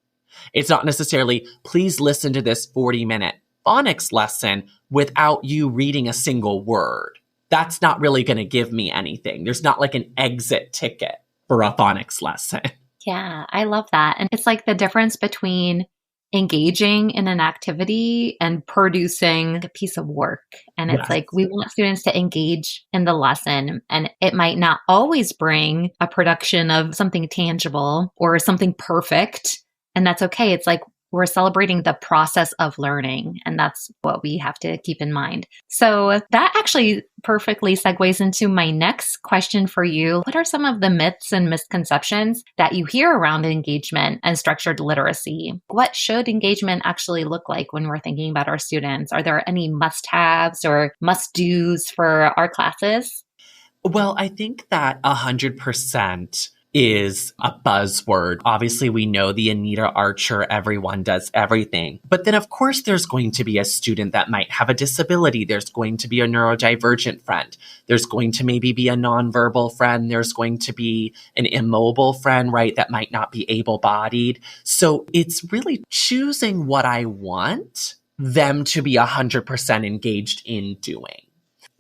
It's not necessarily, please listen to this 40-minute phonics lesson without you reading a single word. That's not really going to give me anything. There's not like an exit ticket for a phonics lesson. Yeah, I love that. And it's like the difference between engaging in an activity and producing a piece of work. And it's Yes. like we want students to engage in the lesson, and it might not always bring a production of something tangible or something perfect. And that's okay. It's like we're celebrating the process of learning, and that's what we have to keep in mind. So that actually perfectly segues into my next question for you. What are some of the myths and misconceptions that you hear around engagement and structured literacy? What should engagement actually look like when we're thinking about our students? Are there any must-haves or must-dos for our classes? Well, I think that 100% is a buzzword. Obviously, we know the Anita Archer, everyone does everything. But then, of course, there's going to be a student that might have a disability. There's going to be a neurodivergent friend. There's going to maybe be a nonverbal friend. There's going to be an immobile friend, right, that might not be able-bodied. So it's really choosing what I want them to be 100% engaged in doing.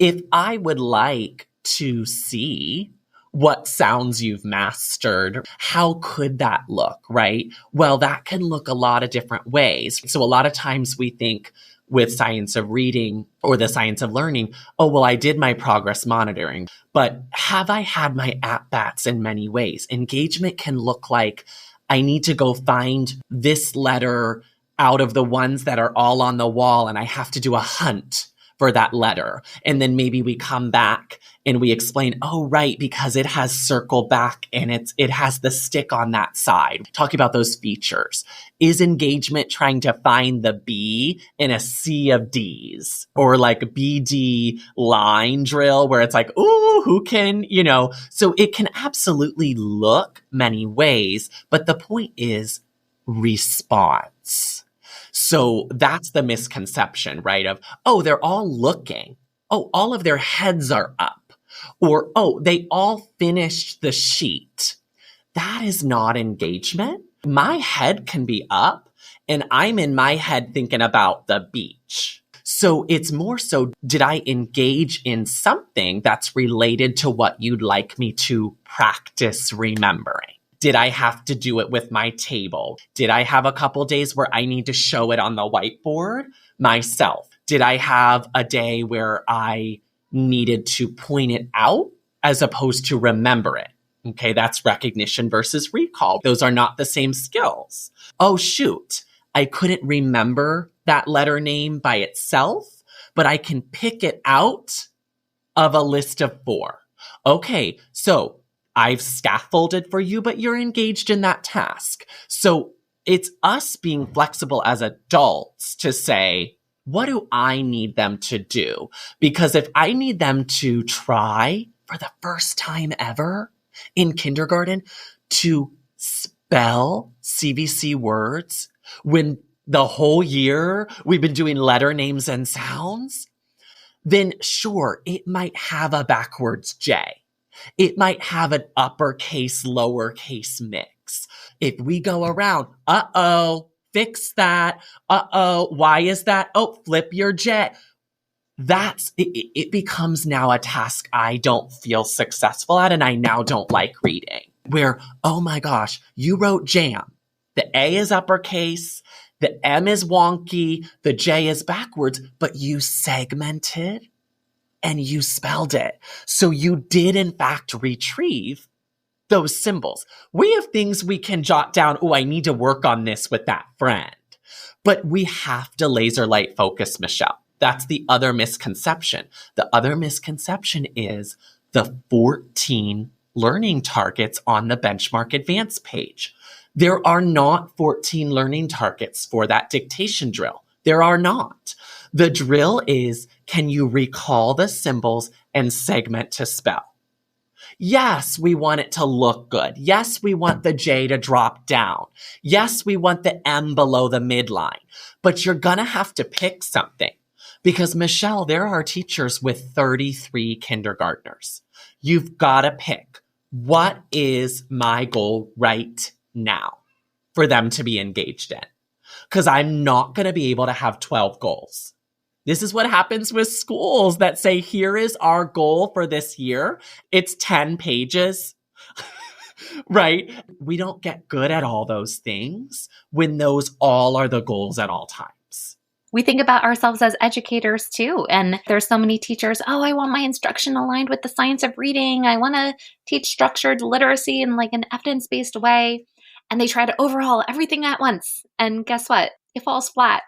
If I would like to see what sounds you've mastered. How could that look, right? Well, that can look a lot of different ways. So a lot of times we think with science of reading or the science of learning, oh, well, I did my progress monitoring, but have I had my at-bats in many ways? Engagement can look like I need to go find this letter out of the ones that are all on the wall, and I have to do a hunt for that letter. And then maybe we come back and we explain, oh, right, because it has circle back and it has the stick on that side. Talking about those features. Is engagement trying to find the B in a sea of Ds? Or like BD line drill where it's like, ooh, who can, so it can absolutely look many ways, but the point is response. So that's the misconception, right? Of, oh, they're all looking. Oh, all of their heads are up. Or, oh, they all finished the sheet. That is not engagement. My head can be up and I'm in my head thinking about the beach. So it's more so, did I engage in something that's related to what you'd like me to practice remembering? Did I have to do it with my table? Did I have a couple days where I need to show it on the whiteboard myself? Did I have a day where I needed to point it out as opposed to remember it? Okay, that's recognition versus recall. Those are not the same skills. Oh, shoot, I couldn't remember that letter name by itself, but I can pick it out of a list of 4. Okay, so I've scaffolded for you, but you're engaged in that task. So it's us being flexible as adults to say, what do I need them to do? Because if I need them to try for the first time ever in kindergarten to spell CVC words when the whole year we've been doing letter names and sounds, then sure, it might have a backwards J. It might have an uppercase, lowercase mix. If we go around, fix that. Why is that? Oh, flip your J. It becomes now a task I don't feel successful at, and I now don't like reading. Where, oh my gosh, you wrote jam. The A is uppercase, the M is wonky, the J is backwards, but you segmented and you spelled it. So you did, in fact, retrieve those symbols. We have things we can jot down. Oh, I need to work on this with that friend. But we have to laser light focus, Michelle. That's the other misconception. The other misconception is the 14 learning targets on the benchmark advance page. There are not 14 learning targets for that dictation drill. There are not. The drill is, can you recall the symbols and segment to spell? Yes, we want it to look good. Yes, we want the J to drop down. Yes, we want the M below the midline. But you're going to have to pick something. Because, Michelle, there are teachers with 33 kindergartners. You've got to pick, what is my goal right now for them to be engaged in? Because I'm not going to be able to have 12 goals. This is what happens with schools that say, here is our goal for this year. It's 10 pages, right? We don't get good at all those things when those all are the goals at all times. We think about ourselves as educators too. And there's so many teachers, oh, I want my instruction aligned with the science of reading. I want to teach structured literacy in like an evidence-based way. And they try to overhaul everything at once. And guess what? It falls flat.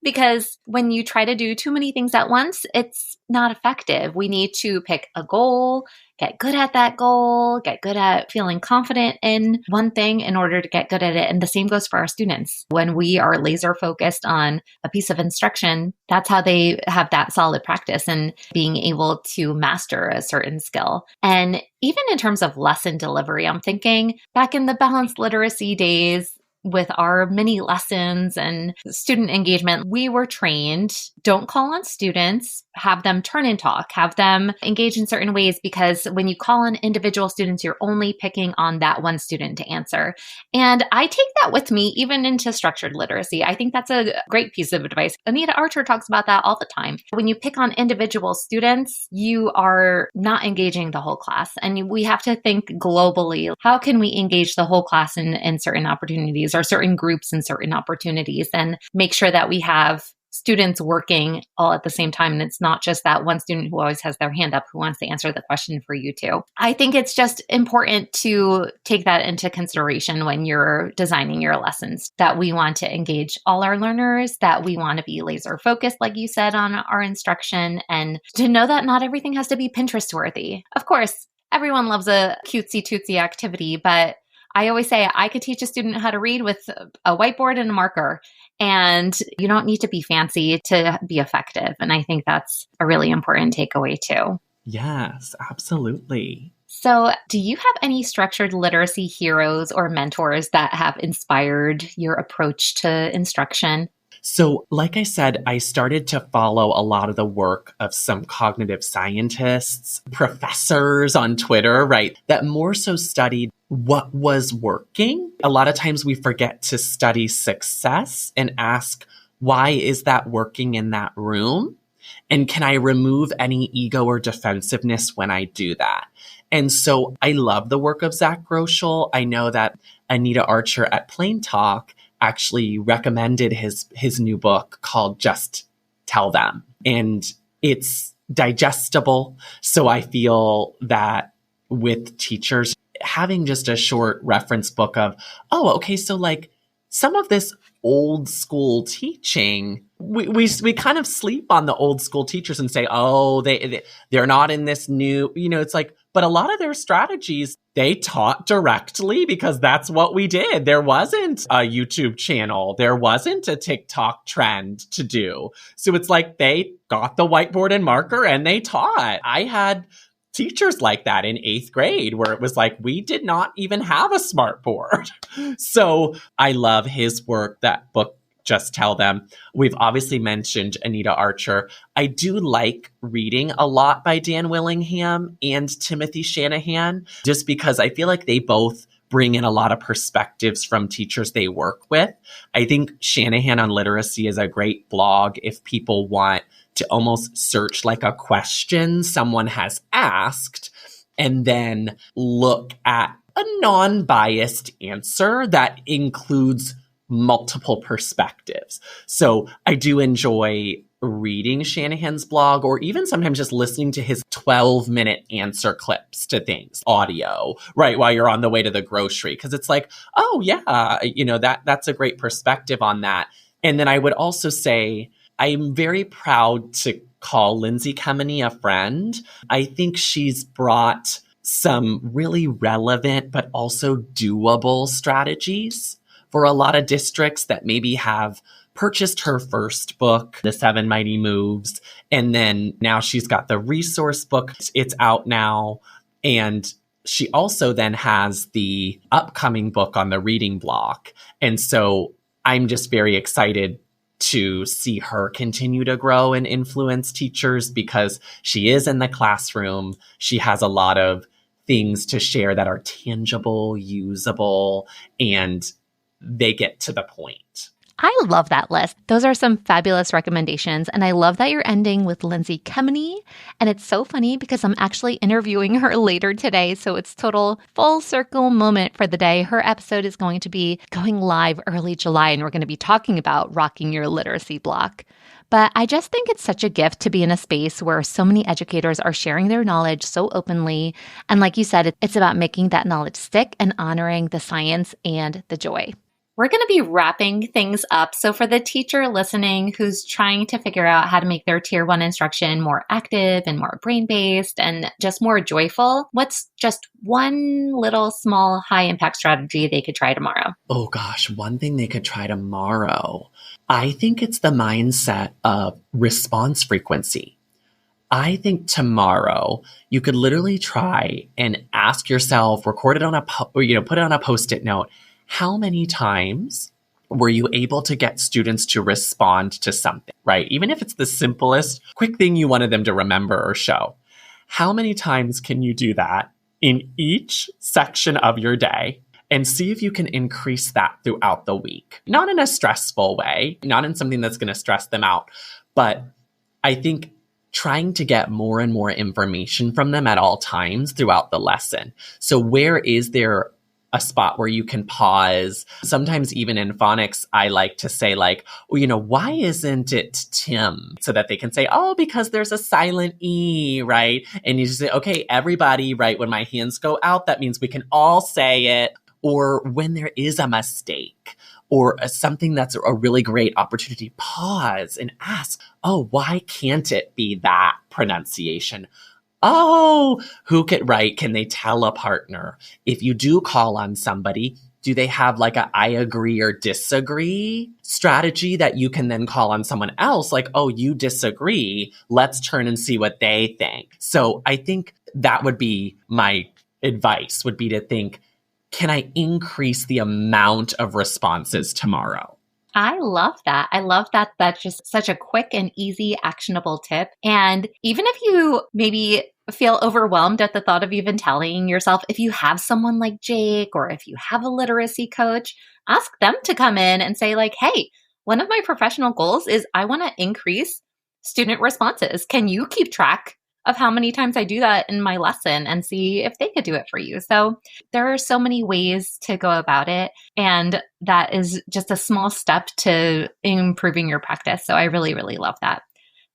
Because when you try to do too many things at once, it's not effective. We need to pick a goal, get good at that goal, get good at feeling confident in one thing in order to get good at it. And the same goes for our students. When we are laser focused on a piece of instruction, that's how they have that solid practice and being able to master a certain skill. And even in terms of lesson delivery, I'm thinking back in the balanced literacy days, with our mini lessons and student engagement, we were trained, don't call on students, have them turn and talk, have them engage in certain ways, because when you call on individual students, you're only picking on that one student to answer. And I take that with me even into structured literacy. I think that's a great piece of advice. Anita Archer talks about that all the time. When you pick on individual students, you are not engaging the whole class. And we have to think globally. How can we engage the whole class in certain opportunities, or certain groups in certain opportunities, and make sure that we have students working all at the same time. And it's not just that one student who always has their hand up who wants to answer the question for you too. I think it's just important to take that into consideration when you're designing your lessons, that we want to engage all our learners, that we want to be laser focused, like you said, on our instruction, and to know that not everything has to be Pinterest worthy. Of course, everyone loves a cutesy tootsy activity, but I always say I could teach a student how to read with a whiteboard and a marker, and you don't need to be fancy to be effective. And I think that's a really important takeaway too. Yes, absolutely. So, do you have any structured literacy heroes or mentors that have inspired your approach to instruction? So, like I said, I started to follow a lot of the work of some cognitive scientists, professors on Twitter, right, that more so studied what was working. A lot of times we forget to study success and ask, why is that working in that room? And can I remove any ego or defensiveness when I do that? And so I love the work of Zach Groschel. I know that Anita Archer at Plain Talk actually recommended his new book called Just Tell Them. And it's digestible. So I feel that with teachers, having just a short reference book of, oh, okay, so like some of this old school teaching, we kind of sleep on the old school teachers and say, oh, they're not in this new, it's like, but a lot of their strategies, they taught directly because that's what we did. There wasn't a YouTube channel. There wasn't a TikTok trend to do. So it's like they got the whiteboard and marker and they taught. I had teachers like that in 8th grade where it was like, we did not even have a smart board. So I love his work, that book, Just Tell Them. We've obviously mentioned Anita Archer. I do like reading a lot by Dan Willingham and Timothy Shanahan, just because I feel like they both bring in a lot of perspectives from teachers they work with. I think Shanahan on Literacy is a great blog if people want to almost search like a question someone has asked and then look at a non-biased answer that includes multiple perspectives. So I do enjoy reading Shanahan's blog, or even sometimes just listening to his 12-minute answer clips to things, audio, right, while you're on the way to the grocery. Because it's like, oh yeah, that's a great perspective on that. And then I would also say, I'm very proud to call Lindsay Kemeny a friend. I think she's brought some really relevant but also doable strategies for a lot of districts that maybe have purchased her first book, The 7 Mighty Moves, and then now she's got the resource book. It's out now. And she also then has the upcoming book on the reading block. And so I'm just very excited to see her continue to grow and influence teachers because she is in the classroom. She has a lot of things to share that are tangible, usable, and they get to the point. I love that list. Those are some fabulous recommendations. And I love that you're ending with Lindsay Kemeny. And it's so funny because I'm actually interviewing her later today. So it's total full circle moment for the day. Her episode is going to be going live early July, and we're going to be talking about rocking your literacy block. But I just think it's such a gift to be in a space where so many educators are sharing their knowledge so openly. And like you said, it's about making that knowledge stick and honoring the science and the joy. We're going to be wrapping things up. So for the teacher listening who's trying to figure out how to make their tier 1 instruction more active and more brain-based and just more joyful, what's just one little small high impact strategy they could try tomorrow? Oh gosh, one thing they could try tomorrow. I think it's the mindset of response frequency. I think tomorrow you could literally try and ask yourself, record it on put it on a Post-it note. how many times were you able to get students to respond to something, right? Even if it's the simplest, quick thing you wanted them to remember or show. How many times can you do that in each section of your day and see if you can increase that throughout the week? Not in a stressful way, not in something that's going to stress them out, but I think trying to get more and more information from them at all times throughout the lesson. So where is there a spot where you can pause? Sometimes even in phonics, I like to say like, well, why isn't it Tim? So that they can say, oh, because there's a silent E, right? And you just say, okay, everybody, right? When my hands go out, that means we can all say it. Or when there is a mistake or something that's a really great opportunity, pause and ask, oh, why can't it be that pronunciation? Oh, can they tell a partner? If you do call on somebody, do they have like a I agree or disagree strategy that you can then call on someone else? Like, oh, you disagree. Let's turn and see what they think. So I think that would be my advice, would be to think, can I increase the amount of responses tomorrow? I love that. I love that. That's just such a quick and easy, actionable tip. And even if you maybe feel overwhelmed at the thought of even telling yourself, if you have someone like Jake or if you have a literacy coach, ask them to come in and say like, hey, one of my professional goals is I want to increase student responses. Can you keep track of how many times I do that in my lesson and see if they could do it for you? So there are so many ways to go about it. And that is just a small step to improving your practice. So I really, really love that.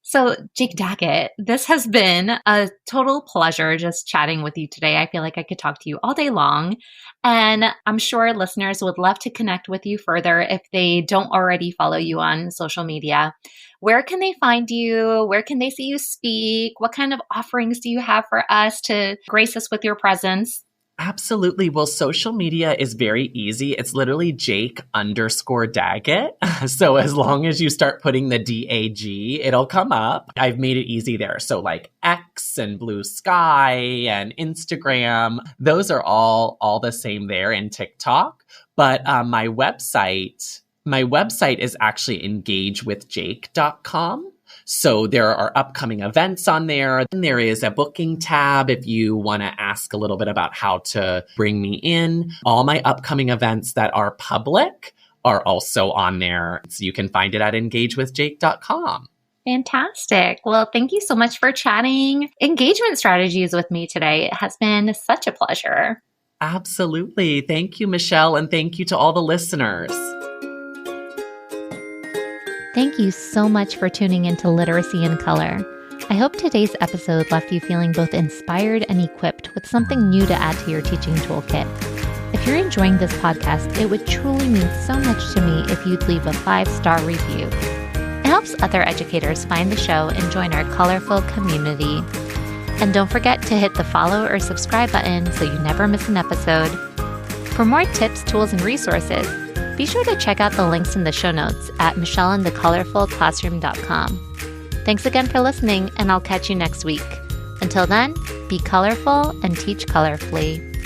So Jake Daggett, this has been a total pleasure just chatting with you today. I feel like I could talk to you all day long. And I'm sure listeners would love to connect with you further if they don't already follow you on social media. Where can they find you? Where can they see you speak? What kind of offerings do you have for us to grace us with your presence? Absolutely. Well, social media is very easy. It's literally Jake_Daggett. So as long as you start putting the DAG, it'll come up. I've made it easy there. So like X and Blue Sky and Instagram, those are all the same there, and TikTok. But my website is actually engagewithjake.com. So there are upcoming events on there. And there is a booking tab if you want to ask a little bit about how to bring me in. All my upcoming events that are public are also on there. So you can find it at engagewithjake.com. Fantastic. Well, thank you so much for chatting engagement strategies with me today. It has been such a pleasure. Absolutely. Thank you, Michelle. And thank you to all the listeners. Thank you so much for tuning into Literacy in Color. I hope today's episode left you feeling both inspired and equipped with something new to add to your teaching toolkit. If you're enjoying this podcast, it would truly mean so much to me if you'd leave a 5-star review. It helps other educators find the show and join our colorful community. And don't forget to hit the follow or subscribe button so you never miss an episode. For more tips, tools, and resources, be sure to check out the links in the show notes at michelleandthecolorfulclassroom.com. Thanks again for listening, and I'll catch you next week. Until then, be colorful and teach colorfully.